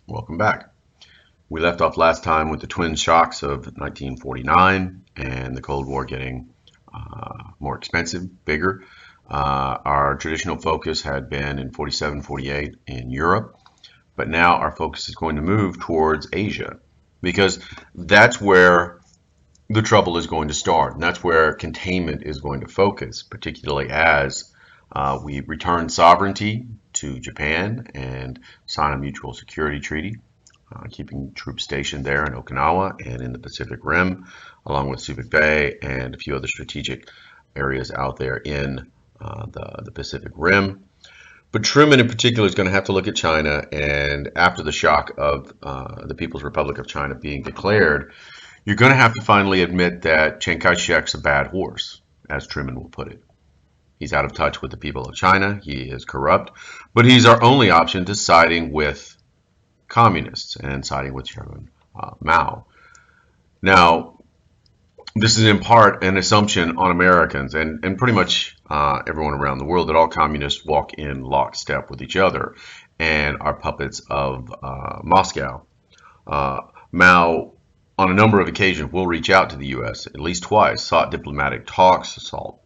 Welcome back. We left off last time with the twin shocks of 1949 and the Cold War getting more expensive, bigger. Our traditional focus had been in 47, 48 in Europe, but now our focus is going to move towards Asia because that's where the trouble is going to start, and that's where containment is going to focus, particularly as we return sovereignty to Japan and sign a mutual security treaty, keeping troops stationed there in Okinawa and in the Pacific Rim, along with Subic Bay and a few other strategic areas out there in the Pacific Rim. But Truman, in particular, is going to have to look at China, and after the shock of the People's Republic of China being declared, you're going to have to finally admit that Chiang Kai-shek's a bad horse, as Truman will put it. He's out of touch with the people of China. He is corrupt, but he's our only option to siding with communists and siding with Chairman Mao. Now, this is in part an assumption on Americans and pretty much everyone around the world that all communists walk in lockstep with each other and are puppets of Moscow. Mao, on a number of occasions, will reach out to the U.S. at least twice, sought diplomatic talks, sought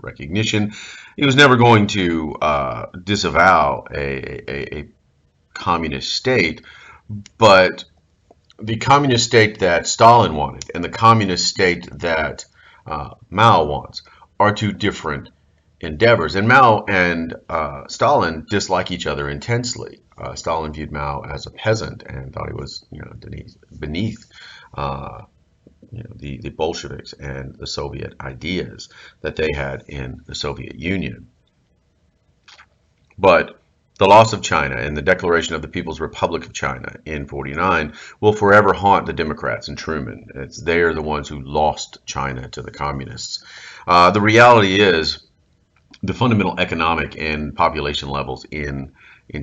recognition. He was never going to disavow a communist state, but the communist state that Stalin wanted and the communist state that Mao wants are two different endeavors. And Mao and Stalin dislike each other intensely. Stalin viewed Mao as a peasant and thought he was, beneath the Bolsheviks and the Soviet ideas that they had in the Soviet Union. But the loss of China and the declaration of the People's Republic of China in 49 will forever haunt the Democrats and Truman. They are the ones who lost China to the communists. The reality is the fundamental economic and population levels in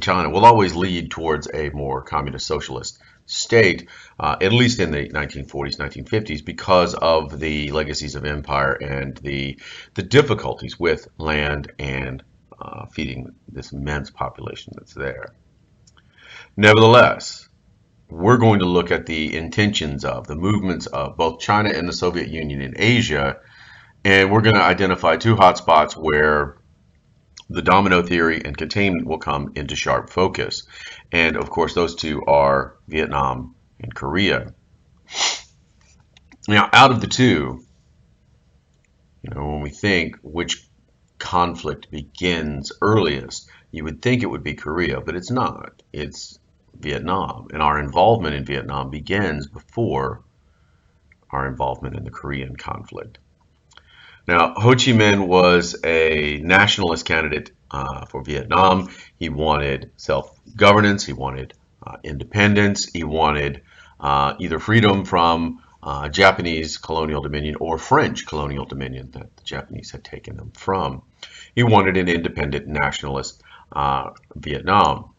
China will always lead towards a more communist socialist state, at least in the 1940s, 1950s, because of the legacies of empire and the difficulties with land and feeding this immense population that's there. Nevertheless, we're going to look at the intentions of the movements of both China and the Soviet Union in Asia, and we're going to identify two hotspots where the domino theory and containment will come into sharp focus. And of course, those two are Vietnam and Korea. Now, out of the two, when we think which conflict begins earliest, you would think it would be Korea, but it's not. It's Vietnam. And our involvement in Vietnam begins before our involvement in the Korean conflict. Now, Ho Chi Minh was a nationalist candidate for Vietnam. He wanted self-governance, he wanted independence, he wanted either freedom from Japanese colonial dominion or French colonial dominion that the Japanese had taken them from. He wanted an independent nationalist Vietnam.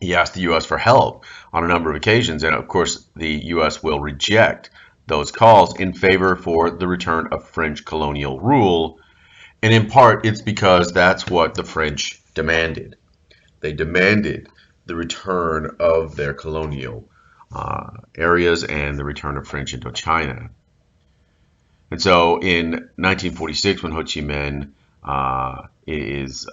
He asked the U.S. for help on a number of occasions, and of course the U.S. will reject those calls in favor for the return of French colonial rule. And in part, it's because that's what the French demanded. They demanded the return of their colonial areas and the return of French Indochina. And so in 1946, when Ho Chi Minh is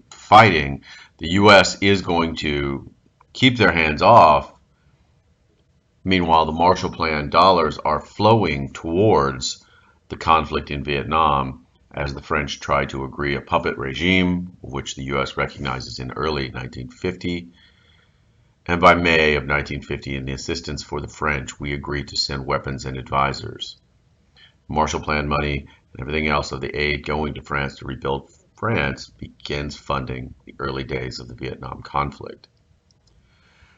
fighting, the U.S. is going to keep their hands off. Meanwhile, the Marshall Plan dollars are flowing towards the conflict in Vietnam as the French try to agree a puppet regime, which the U.S. recognizes in early 1950. And by May of 1950, in the assistance for the French, we agreed to send weapons and advisors. Marshall Plan money and everything else of the aid going to France to rebuild France begins funding the early days of the Vietnam conflict.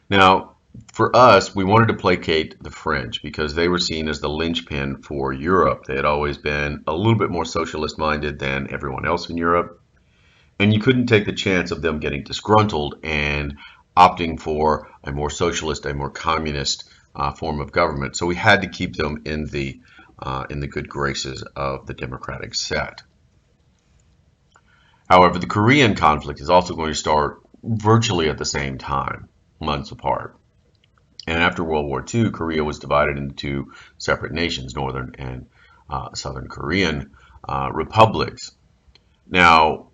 Now, for us, we wanted to placate the French because they were seen as the linchpin for Europe. They had always been a little bit more socialist minded than everyone else in Europe. And you couldn't take the chance of them getting disgruntled and opting for a more socialist, a more communist form of government. So we had to keep them in the good graces of the democratic set. However, the Korean conflict is also going to start virtually at the same time. months apart. And after World War II, Korea was divided into two separate nations, Northern and Southern Korean republics. Now,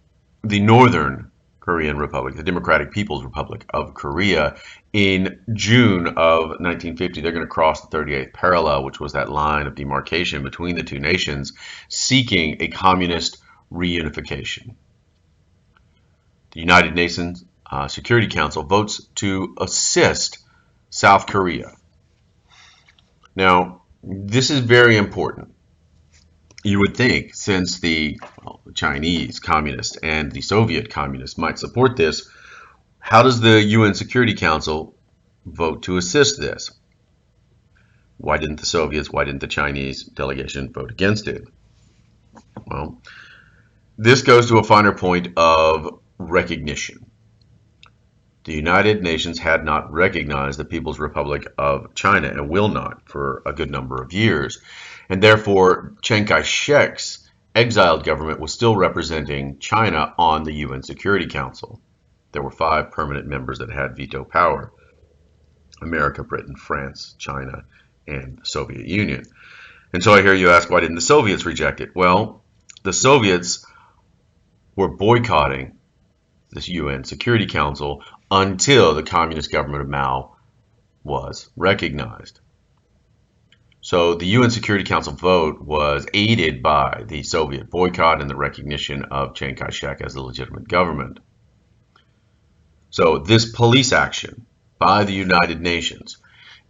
the Northern Korean Republic, the Democratic People's Republic of Korea, in June of 1950, they're going to cross the 38th parallel, which was that line of demarcation between the two nations, seeking a communist reunification. The United Nations Security Council votes to assist South Korea. Now, this is very important. You would think, since the Chinese communists and the Soviet communists might support this, how does the UN Security Council vote to assist this? Why didn't the Soviets, why didn't the Chinese delegation vote against it? Well, this goes to a finer point of recognition. The United Nations had not recognized the People's Republic of China and will not for a good number of years. And therefore, Chiang Kai-shek's exiled government was still representing China on the UN Security Council. There were 5 permanent members that had veto power: America, Britain, France, China, and the Soviet Union. And so I hear you ask, why didn't the Soviets reject it? Well, the Soviets were boycotting this UN Security Council until the communist government of Mao was recognized. So the UN Security Council vote was aided by the Soviet boycott and the recognition of Chiang Kai-shek as a legitimate government. So this police action by the United Nations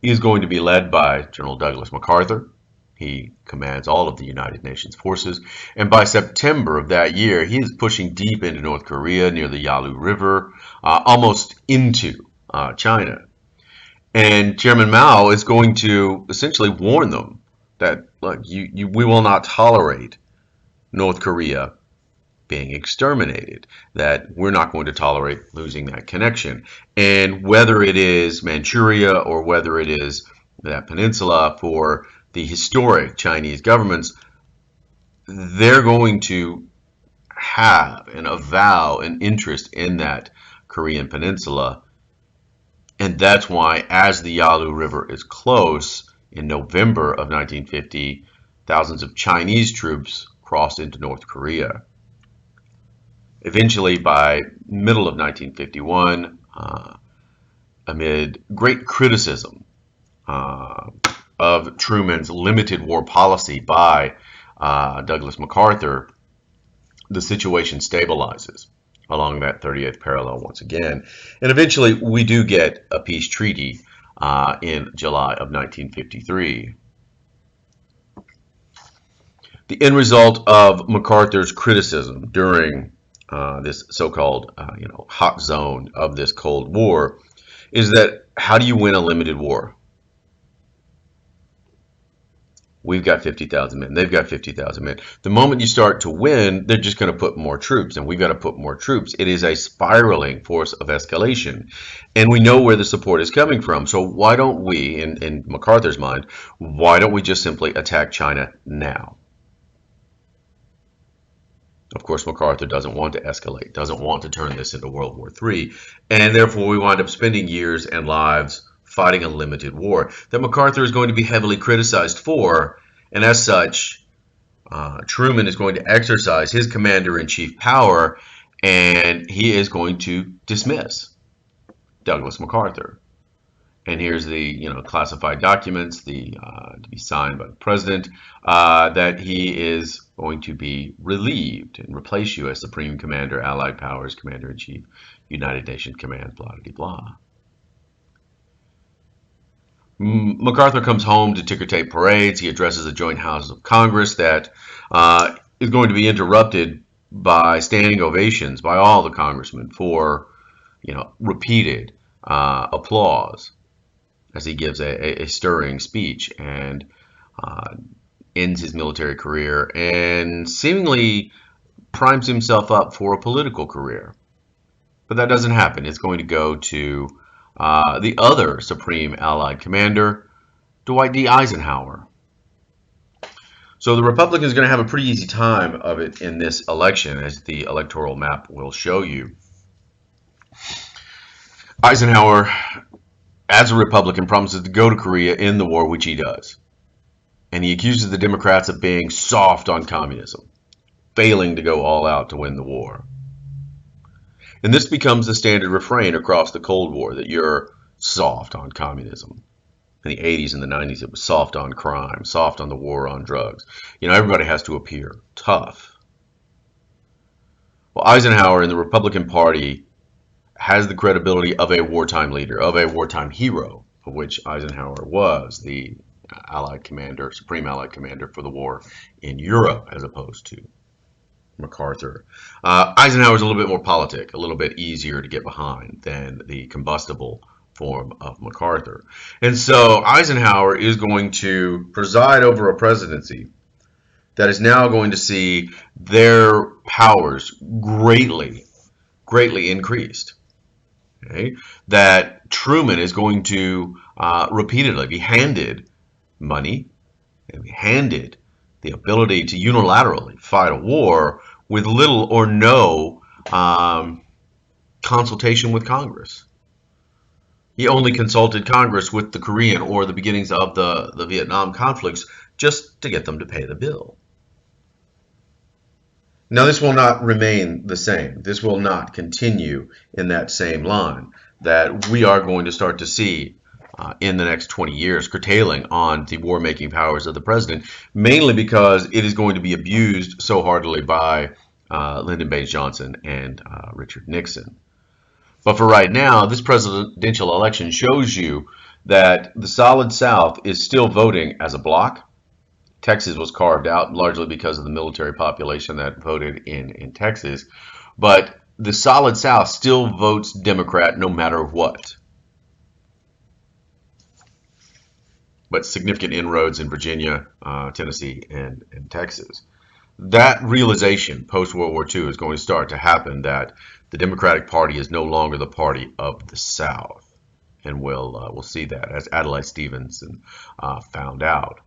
is going to be led by General Douglas MacArthur. He commands all of the United Nations forces. And by September of that year, he is pushing deep into North Korea near the Yalu River, almost into China. And Chairman Mao is going to essentially warn them that, look, we will not tolerate North Korea being exterminated, that we're not going to tolerate losing that connection. And whether it is Manchuria or whether it is that peninsula, for the historic Chinese governments, they're going to have and avow an interest in that Korean peninsula. And that's why, as the Yalu River is close, in November of 1950, thousands of Chinese troops crossed into North Korea. Eventually, by middle of 1951, amid great criticism of Truman's limited war policy by Douglas MacArthur, the situation stabilizes along that 38th parallel once again. And eventually we do get a peace treaty in July of 1953. The end result of MacArthur's criticism during this so-called hot zone of this Cold War is that, how do you win a limited war? We've got 50,000 men. They've got 50,000 men. The moment you start to win, they're just going to put more troops, and we've got to put more troops. It is a spiraling force of escalation, and we know where the support is coming from. So why don't we, in MacArthur's mind, why don't we just simply attack China now? Of course, MacArthur doesn't want to escalate, doesn't want to turn this into World War III, and therefore we wind up spending years and lives fighting a limited war that MacArthur is going to be heavily criticized for, and as such, Truman is going to exercise his commander-in-chief power, and he is going to dismiss Douglas MacArthur. And here's the classified documents, to be signed by the president, that he is going to be relieved and replace you as Supreme Commander, Allied Powers, Commander-in-Chief, United Nations Command, blah, blah, blah. MacArthur comes home to ticker tape parades. He addresses the joint houses of Congress that is going to be interrupted by standing ovations by all the congressmen for, repeated applause as he gives a stirring speech and ends his military career and seemingly primes himself up for a political career. But that doesn't happen. It's going to go to the other Supreme Allied Commander, Dwight D. Eisenhower. So the Republicans are going to have a pretty easy time of it in this election, as the electoral map will show you. Eisenhower as a Republican, promises to go to Korea in the war, which he does. And he accuses the Democrats of being soft on communism, failing to go all out to win the war. And this becomes the standard refrain across the Cold War, that you're soft on communism. In the 80s and the 90s, it was soft on crime, soft on the war on drugs. Everybody has to appear tough. Well, Eisenhower and the Republican Party has the credibility of a wartime leader, of a wartime hero, of which Eisenhower was the Allied commander, supreme Allied commander for the war in Europe, as opposed to MacArthur. Eisenhower's a little bit more politic, a little bit easier to get behind than the combustible form of MacArthur. And so Eisenhower is going to preside over a presidency that is now going to see their powers greatly, greatly increased. Okay? That Truman is going to repeatedly be handed money and be handed the ability to unilaterally fight a war with little or no consultation with Congress. He only consulted Congress with the Korean or the beginnings of the Vietnam conflicts just to get them to pay the bill. Now, this will not remain the same. This will not continue in that same line, that we are going to start to see in the next 20 years curtailing on the war-making powers of the president, mainly because it is going to be abused so heartily by Lyndon Baines Johnson and Richard Nixon. But for right now, this presidential election shows you that the Solid South is still voting as a bloc. Texas was carved out largely because of the military population that voted in Texas. But the Solid South still votes Democrat no matter what. But significant inroads in Virginia, Tennessee, and Texas. That realization post-World War II is going to start to happen, that the Democratic Party is no longer the party of the South. And we'll see that, as Adlai Stevenson found out.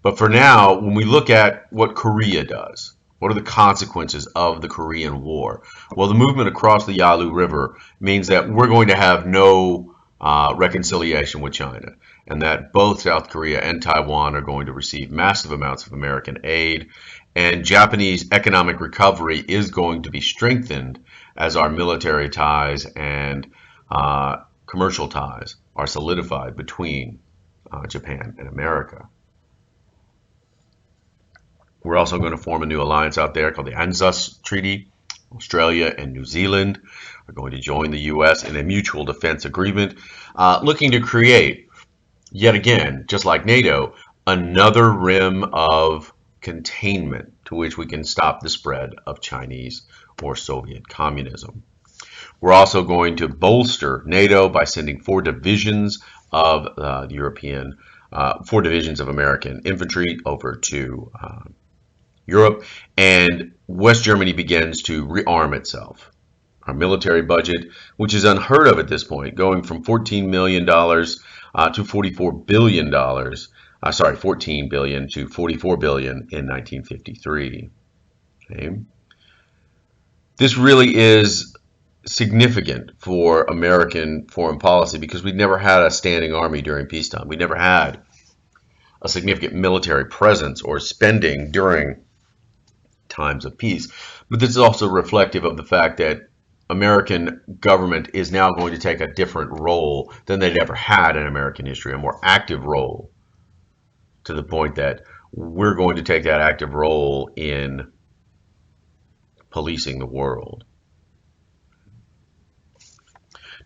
But for now, when we look at what Korea does, what are the consequences of the Korean War? Well, the movement across the Yalu River means that we're going to have no reconciliation with China, and that both South Korea and Taiwan are going to receive massive amounts of American aid, and Japanese economic recovery is going to be strengthened as our military ties and commercial ties are solidified between Japan and America. We're also going to form a new alliance out there called the ANZUS Treaty. Australia and New Zealand are going to join the U.S. in a mutual defense agreement, looking to create, yet again, just like NATO, another rim of containment to which we can stop the spread of Chinese or Soviet communism. We're also going to bolster NATO by sending 4 divisions of four divisions of American infantry over to Europe, and West Germany begins to rearm itself. Our military budget, which is unheard of at this point, going from $14 million to $44 billion, $14 billion to $44 billion in 1953. Okay. This really is significant for American foreign policy because we never had a standing army during peacetime. We never had a significant military presence or spending during times of peace. But this is also reflective of the fact that American government is now going to take a different role than they'd ever had in American history, a more active role, to the point that we're going to take that active role in policing the world.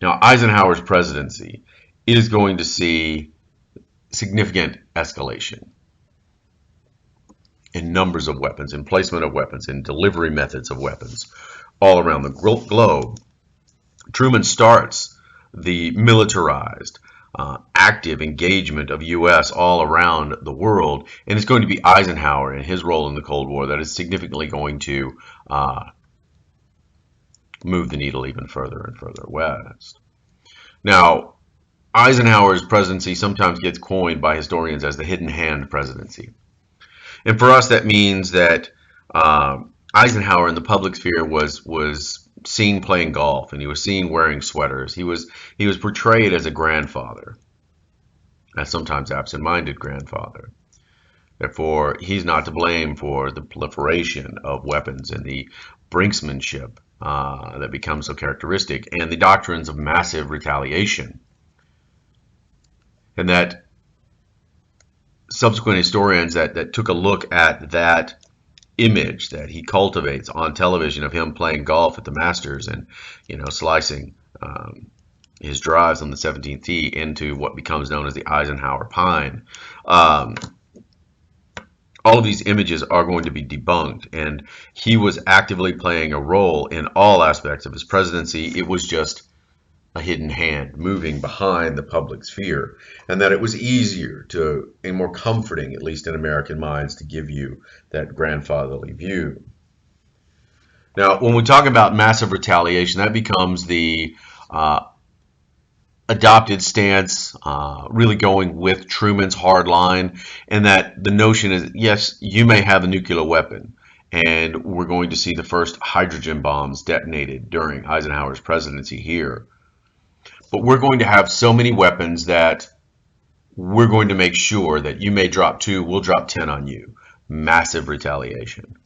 Now, Eisenhower's presidency is going to see significant escalation in numbers of weapons, in placement of weapons, in delivery methods of weapons all around the globe. Truman starts the militarized, active engagement of U.S. all around the world, and it's going to be Eisenhower and his role in the Cold War that is significantly going to move the needle even further and further west. Now, Eisenhower's presidency sometimes gets coined by historians as the hidden hand presidency. And for us, that means that Eisenhower in the public sphere was seen playing golf, and he was seen wearing sweaters. He was portrayed as a grandfather, a sometimes absent-minded grandfather. Therefore, he's not to blame for the proliferation of weapons and the brinksmanship that becomes so characteristic, and the doctrines of massive retaliation. And that subsequent historians that took a look at that image that he cultivates on television of him playing golf at the Masters and, slicing his drives on the 17th tee into what becomes known as the Eisenhower Pine. All of these images are going to be debunked, and he was actively playing a role in all aspects of his presidency. It was just a hidden hand moving behind the public sphere, and that it was easier to, and more comforting, at least in American minds, to give you that grandfatherly view. Now, when we talk about massive retaliation, that becomes the adopted stance, really going with Truman's hard line, and that the notion is, yes, you may have a nuclear weapon, and we're going to see the first hydrogen bombs detonated during Eisenhower's presidency here. But we're going to have so many weapons that we're going to make sure that you may drop 2, we'll drop 10 on you. Massive retaliation.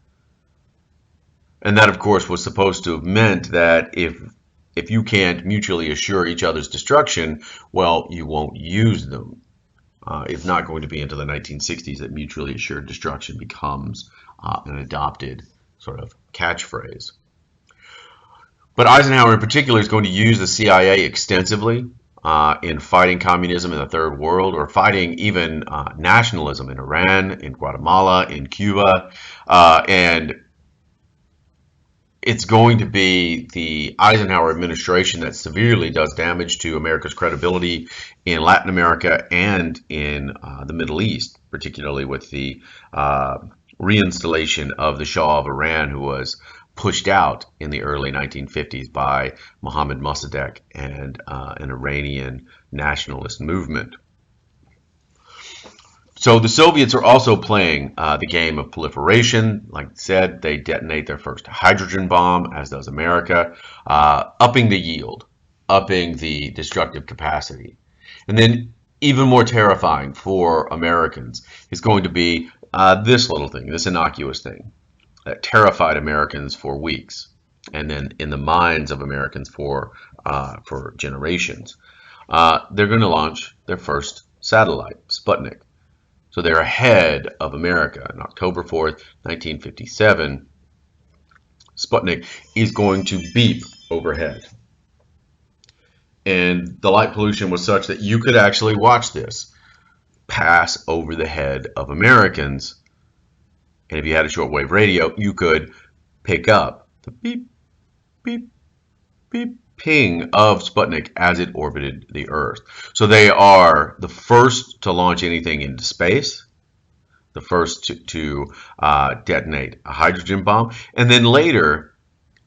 And that, of course, was supposed to have meant that if you can't mutually assure each other's destruction, well, you won't use them. It's not going to be until the 1960s that mutually assured destruction becomes an adopted sort of catchphrase. But Eisenhower in particular is going to use the CIA extensively in fighting communism in the Third World, or fighting even nationalism in Iran, in Guatemala, in Cuba, and it's going to be the Eisenhower administration that severely does damage to America's credibility in Latin America and in the Middle East, particularly with the reinstallation of the Shah of Iran, who was pushed out in the early 1950s by Mohammad Mossadegh and an Iranian nationalist movement. So the Soviets are also playing the game of proliferation. Like I said, they detonate their first hydrogen bomb, as does America, upping the yield, upping the destructive capacity. And then even more terrifying for Americans is going to be this little thing, this innocuous thing that terrified Americans for weeks, and then in the minds of Americans for generations. They're going to launch their first satellite, Sputnik. So they're ahead of America. On October 4th, 1957, Sputnik is going to beep overhead. And the light pollution was such that you could actually watch this pass over the head of Americans. And if you had a shortwave radio, you could pick up the beep, beep, beep ping of Sputnik as it orbited the Earth. So they are the first to launch anything into space, the first to detonate a hydrogen bomb, and then later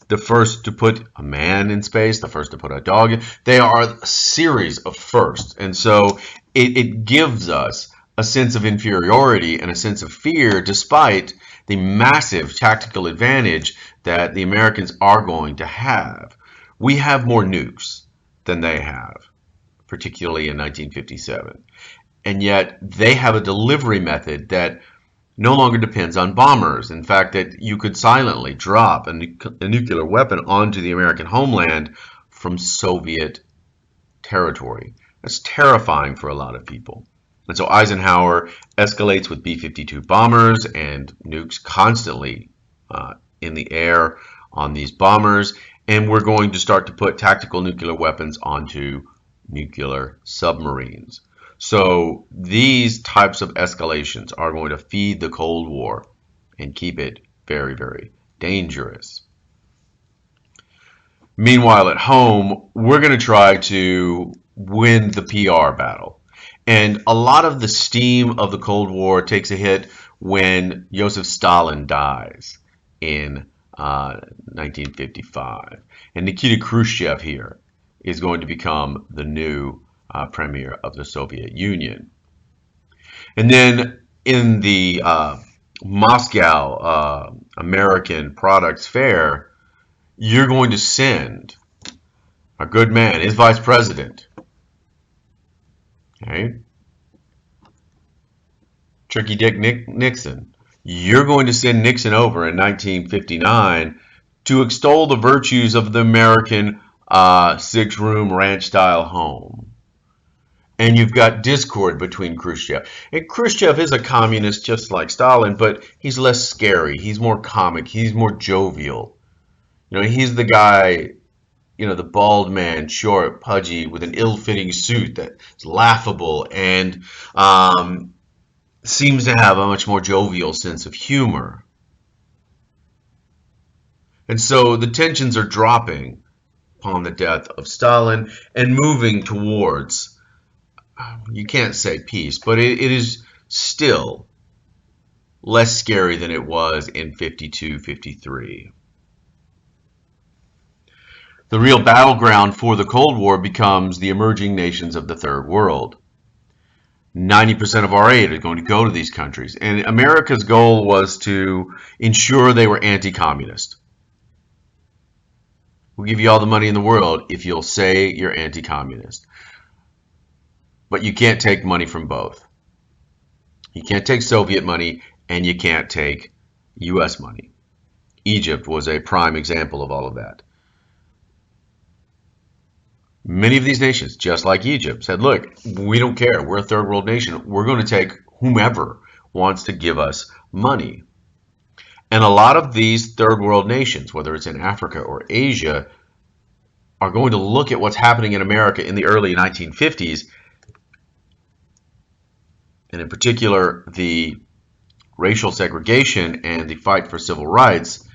the first to put a man in space, the first to put a dog in. They are a series of firsts, and so it gives us a sense of inferiority and a sense of fear, despite the massive tactical advantage that the Americans are going to have. We have more nukes than they have, particularly in 1957. And yet they have a delivery method that no longer depends on bombers. In fact, that you could silently drop a nuclear weapon onto the American homeland from Soviet territory. That's terrifying for a lot of people. And so Eisenhower escalates with B-52 bombers and nukes constantly in the air on these bombers. And we're going to start to put tactical nuclear weapons onto nuclear submarines. So these types of escalations are going to feed the Cold War and keep it very, very dangerous. Meanwhile, at home, we're going to try to win the PR battle. And a lot of the steam of the Cold War takes a hit when Joseph Stalin dies in 1955. And Nikita Khrushchev here is going to become the new premier of the Soviet Union. And then in the Moscow American Products Fair, you're going to send a good man, his vice president, okay, Tricky Dick Nixon. You're going to send Nixon over in 1959 to extol the virtues of the American six-room ranch-style home. And you've got discord between Khrushchev. And Khrushchev is a communist just like Stalin, but he's less scary. He's more comic. He's more jovial. You know, he's the guy, you know, the bald man, short, pudgy, with an ill-fitting suit that's laughable and seems to have a much more jovial sense of humor. And so the tensions are dropping upon the death of Stalin and moving towards, you can't say peace, but it is still less scary than it was in 52, 53. The real battleground for the Cold War becomes the emerging nations of the Third World. 90% of our aid is going to go to these countries. And America's goal was to ensure they were anti-communist. We'll give you all the money in the world if you'll say you're anti-communist. But you can't take money from both. You can't take Soviet money and you can't take US money. Egypt was a prime example of all of that. Many of these nations, just like Egypt, said, look, we don't care. We're a third world nation. We're going to take whomever wants to give us money. And a lot of these third world nations, whether it's in Africa or Asia, are going to look at what's happening in America in the early 1950s, and in particular, the racial segregation and the fight for civil rights.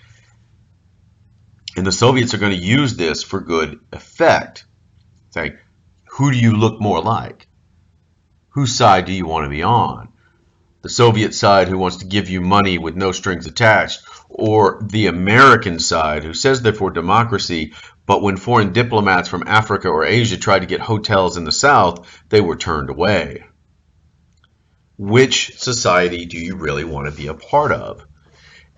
And the Soviets are going to use this for good effect. Say, who do you look more like? Whose side do you want to be on? The Soviet side who wants to give you money with no strings attached, or the American side who says they're for democracy, but when foreign diplomats from Africa or Asia tried to get hotels in the South, they were turned away. Which society do you really want to be a part of?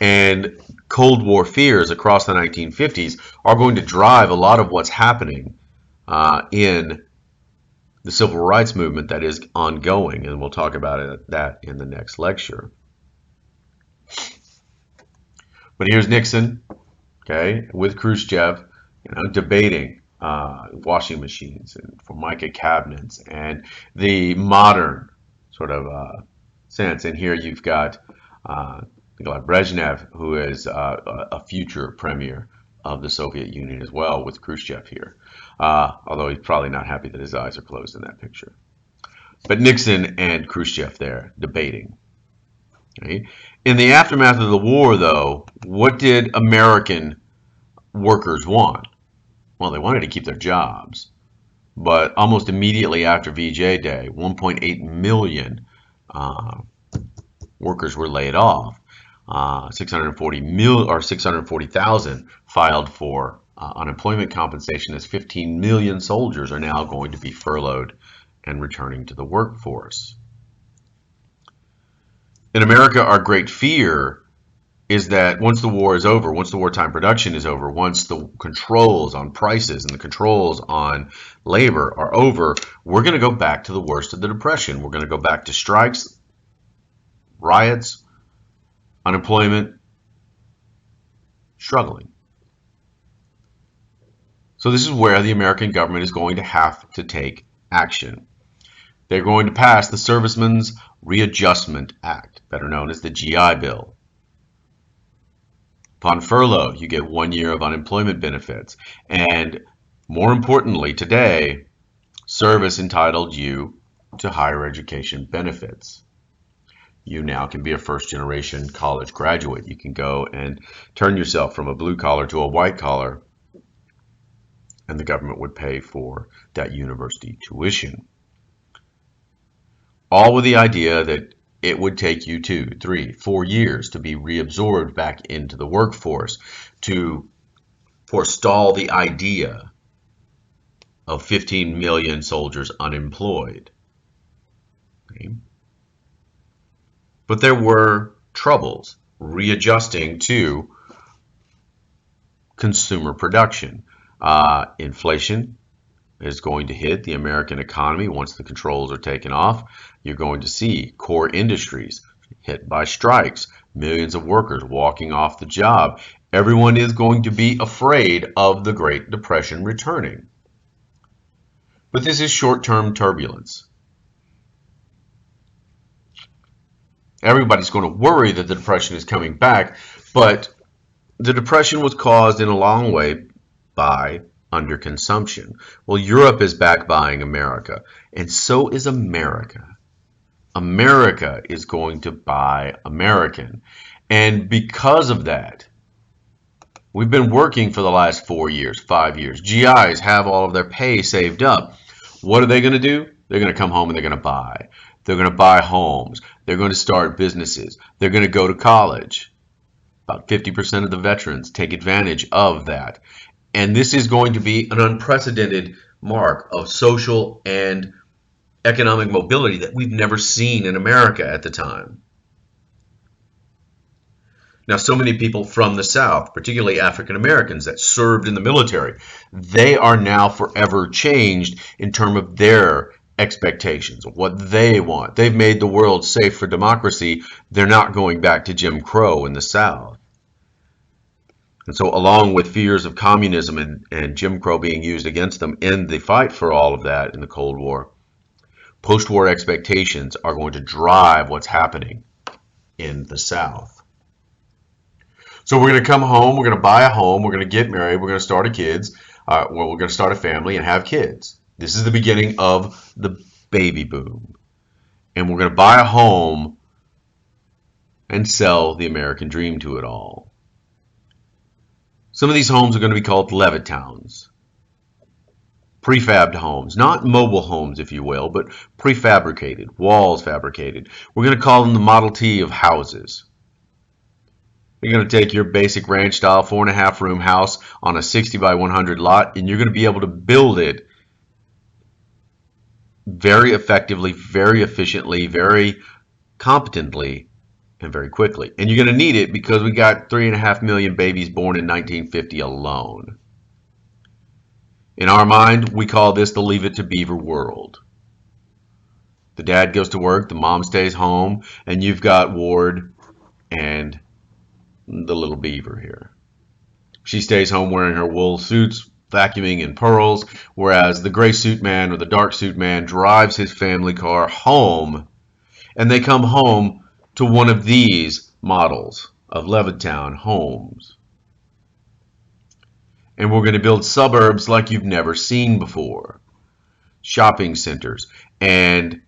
And Cold War fears across the 1950s are going to drive a lot of what's happening in the civil rights movement that is ongoing, and we'll talk about that in the next lecture. But here's Nixon, okay, with Khrushchev, debating washing machines and Formica cabinets and the modern sort of sense. And here you've got Brezhnev, who is a future premier of the Soviet Union as well, with Khrushchev here. Although he's probably not happy that his eyes are closed in that picture. But Nixon and Khrushchev there debating. Okay? In the aftermath of the war, though, what did American workers want? Well, they wanted to keep their jobs. But almost immediately after VJ Day, 1.8 million workers were laid off. 640,000 filed for unemployment compensation, as 15 million soldiers are now going to be furloughed and returning to the workforce. In America, our great fear is that once the war is over, once the wartime production is over, once the controls on prices and the controls on labor are over, we're going to go back to the worst of the Depression. We're going to go back to strikes, riots, unemployment, struggling. So this is where the American government is going to have to take action. They're going to pass the Servicemen's Readjustment Act, better known as the GI Bill. Upon furlough, you get 1 year of unemployment benefits. And more importantly, today, service entitled you to higher education benefits. You now can be a first-generation college graduate. You can go and turn yourself from a blue collar to a white collar, and the government would pay for that university tuition. All with the idea that it would take you 2, 3, 4 years to be reabsorbed back into the workforce, to forestall the idea of 15 million soldiers unemployed. Okay. But there were troubles readjusting to consumer production. Inflation is going to hit the American economy once the controls are taken off. You're going to see core industries hit by strikes, millions of workers walking off the job. Everyone is going to be afraid of the Great Depression returning. But this is short-term turbulence. Everybody's going to worry that the Depression is coming back, but the Depression was caused in a long way by underconsumption. Well, Europe is back buying America, and so is America. America is going to buy American. And because of that, we've been working for the last 4 years, 5 years. GIs have all of their pay saved up. What are they going to do? They're going to come home and they're going to buy. They're going to buy homes. They're going to start businesses. They're going to go to college. About 50% of the veterans take advantage of that. And this is going to be an unprecedented mark of social and economic mobility that we've never seen in America at the time. Now, so many people from the South, particularly African Americans that served in the military, they are now forever changed in terms of their expectations of what they want. They've made the world safe for democracy. They're not going back to Jim Crow in the South. And so along with fears of communism and Jim Crow being used against them in the fight for all of that in the Cold War, post-war expectations are going to drive what's happening in the South. So we're going to come home, we're going to buy a home, we're going to get married, we're going to start we're going to start a family and have kids. This is the beginning of the baby boom. And we're going to buy a home and sell the American dream to it all. Some of these homes are going to be called Levittowns. Prefabbed homes, not mobile homes, if you will, but prefabricated, walls fabricated. We're going to call them the Model T of houses. You're going to take your basic ranch style 4.5 room house on a 60 by 100 lot, and you're going to be able to build it very effectively, very efficiently, very competently, and very quickly. And you're going to need it because we got 3.5 million babies born in 1950 alone. In our mind, we call this the Leave It to Beaver world. The dad goes to work, the mom stays home, and you've got Ward and the little beaver here. She stays home wearing her wool suits, vacuuming in pearls, whereas the gray suit man or the dark suit man drives his family car home, and they come home to one of these models of Levittown homes. And we're going to build suburbs like you've never seen before. Shopping centers and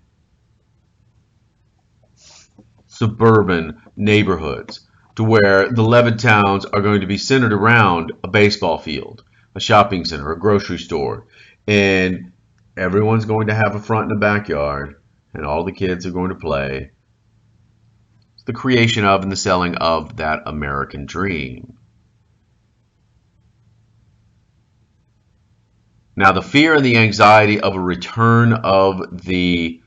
suburban neighborhoods to where the Levittowns are going to be centered around a baseball field, a shopping center, a grocery store, and everyone's going to have a front and a backyard, and all the kids are going to play. It's the creation of and the selling of that American dream. Now, the fear and the anxiety of a return of the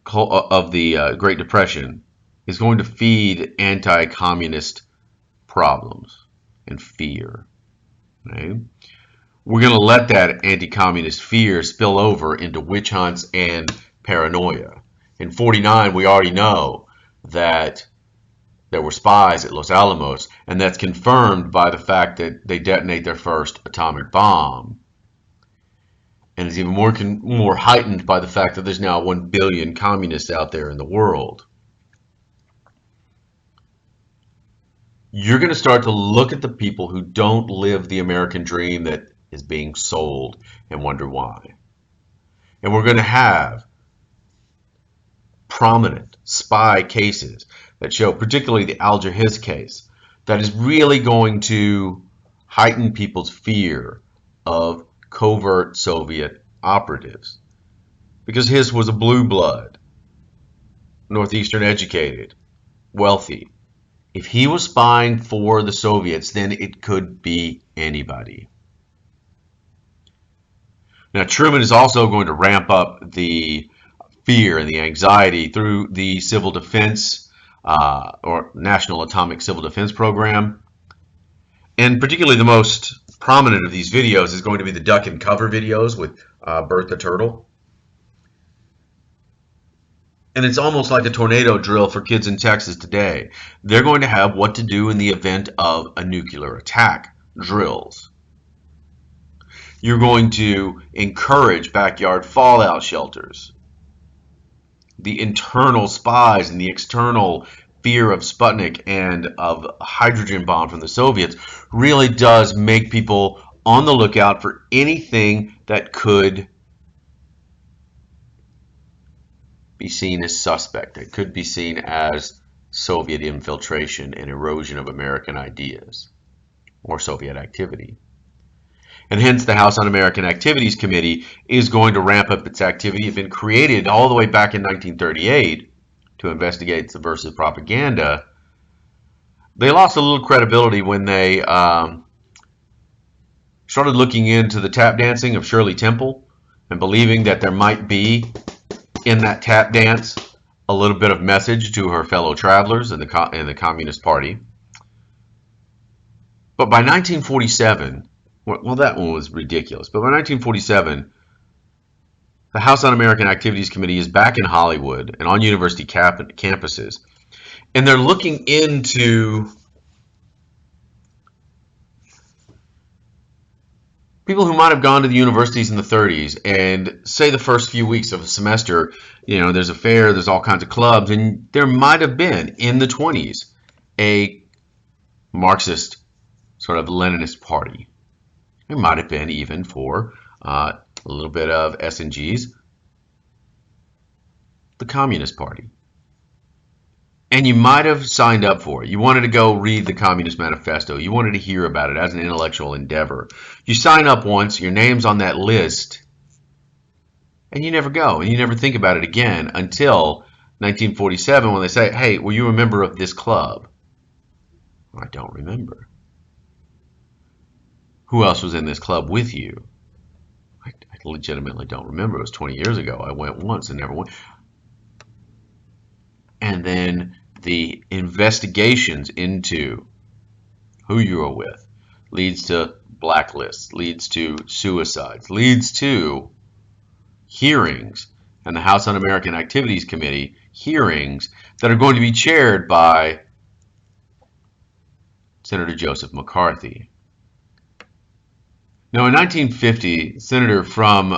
Great Depression is going to feed anti-communist problems and fear. Right? We're going to let that anti-communist fear spill over into witch hunts and paranoia. In '49, we already know that there were spies at Los Alamos, and that's confirmed by the fact that they detonate their first atomic bomb. And it's even more heightened by the fact that there's now 1 billion communists out there in the world. You're going to start to look at the people who don't live the American dream that is being sold and wonder why. And we're going to have prominent spy cases that show, particularly the Al-Jahiz case, that is really going to heighten people's fear of covert Soviet operatives, because his was a blue blood, Northeastern educated, wealthy. If he was spying for the Soviets, then it could be anybody. Now, Truman is also going to ramp up the fear and the anxiety through the Civil Defense or National Atomic Civil Defense Program. And particularly the most prominent of these videos is going to be the duck and cover videos with Bertha Turtle. And it's almost like a tornado drill for kids in Texas today. They're going to have what to do in the event of a nuclear attack drills. You're going to encourage backyard fallout shelters. The internal spies and the external fear of Sputnik and of a hydrogen bomb from the Soviets really does make people on the lookout for anything that could be seen as suspect. It could be seen as Soviet infiltration and erosion of American ideas or Soviet activity. And hence the House Un-American Activities Committee is going to ramp up its activity. It had been created all the way back in 1938 to investigate subversive propaganda. They lost a little credibility when they started looking into the tap dancing of Shirley Temple and believing that there might be in that tap dance a little bit of message to her fellow travelers in the Communist Party. But by 1947, well, that one was ridiculous. But by 1947, the House Un-American Activities Committee is back in Hollywood and on university campuses, and they're looking into people who might have gone to the universities in the 30s and say the first few weeks of a semester, there's a fair, there's all kinds of clubs, and there might have been in the 20s a Marxist sort of Leninist party. There might have been even for a little bit of S&Gs, the Communist Party. And you might have signed up for it. You wanted to go read the Communist Manifesto. You wanted to hear about it as an intellectual endeavor. You sign up once, your name's on that list, and you never go, and you never think about it again until 1947 when they say, hey, were you a member of this club? I don't remember. Who else was in this club with you? I legitimately don't remember. It was 20 years ago. I went once and never went. And then the investigations into who you were with leads to blacklists, leads to suicides, leads to hearings, and the House Un-American Activities Committee hearings that are going to be chaired by Senator Joseph McCarthy. Now, in 1950, Senator from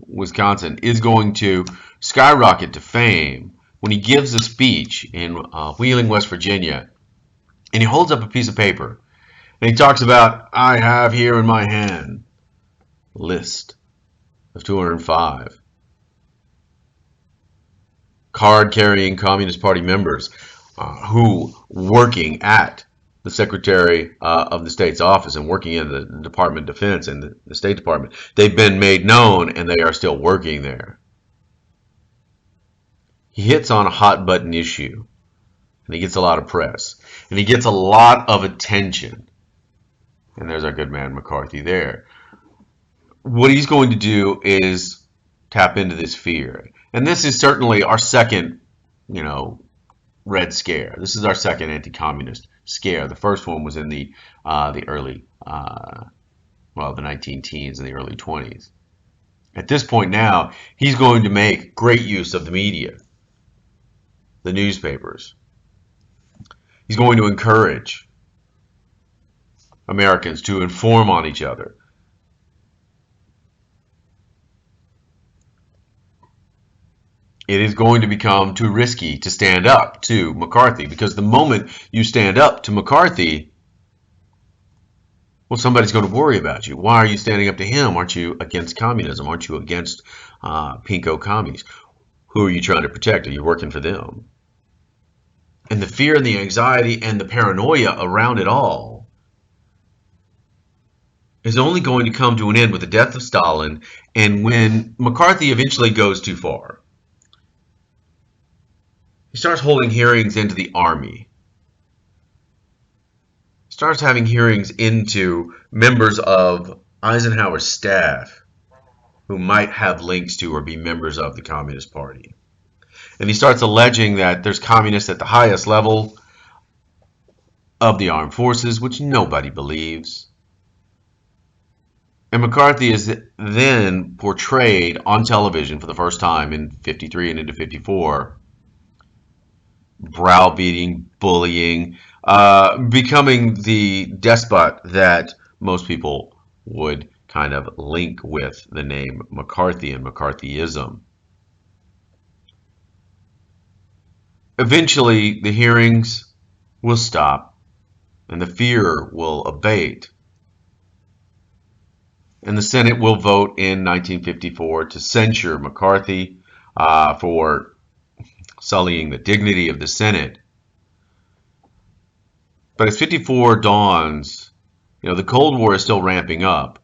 Wisconsin is going to skyrocket to fame when he gives a speech in Wheeling, West Virginia, and he holds up a piece of paper, and he talks about, I have here in my hand a list of 205 card-carrying Communist Party members who, working at the Secretary of the State's office and working in the Department of Defense and the State Department, they've been made known and they are still working there. He hits on a hot button issue, and he gets a lot of press, and he gets a lot of attention. And there's our good man McCarthy there. What he's going to do is tap into this fear. And this is certainly our second, Red Scare. This is our second anti-communist scare. The first one was in the early, the 19-teens and the early 20s. At this point now, he's going to make great use of the media, the newspapers. He's going to encourage Americans to inform on each other. It is going to become too risky to stand up to McCarthy, because the moment you stand up to McCarthy, well, somebody's going to worry about you. Why are you standing up to him? Aren't you against communism? Aren't you against pinko commies? Who are you trying to protect? Are you working for them? And the fear and the anxiety and the paranoia around it all is only going to come to an end with the death of Stalin and when McCarthy eventually goes too far. He starts holding hearings into the army. He starts having hearings into members of Eisenhower's staff who might have links to or be members of the Communist Party. And he starts alleging that there's communists at the highest level of the armed forces, which nobody believes. And McCarthy is then portrayed on television for the first time in 53 and into 54, browbeating, bullying, becoming the despot that most people would kind of link with the name McCarthy and McCarthyism. Eventually, the hearings will stop and the fear will abate. And the Senate will vote in 1954 to censure McCarthy for sullying the dignity of the Senate. But as 54 dawns, the Cold War is still ramping up.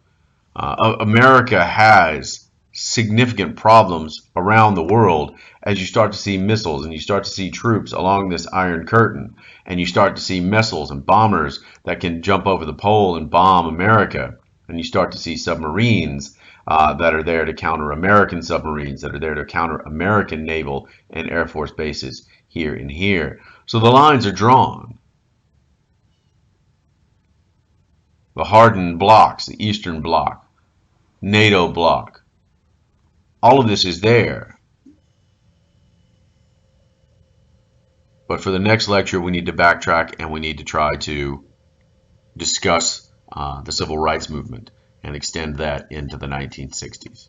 America has significant problems around the world as you start to see missiles and you start to see troops along this Iron Curtain, and you start to see missiles and bombers that can jump over the pole and bomb America, and you start to see submarines that are there to counter American submarines, that are there to counter American naval and air force bases here and here. So the lines are drawn. The hardened blocks, the Eastern Bloc, NATO bloc, all of this is there. But for the next lecture, we need to backtrack and we need to try to discuss the civil rights movement and extend that into the 1960s.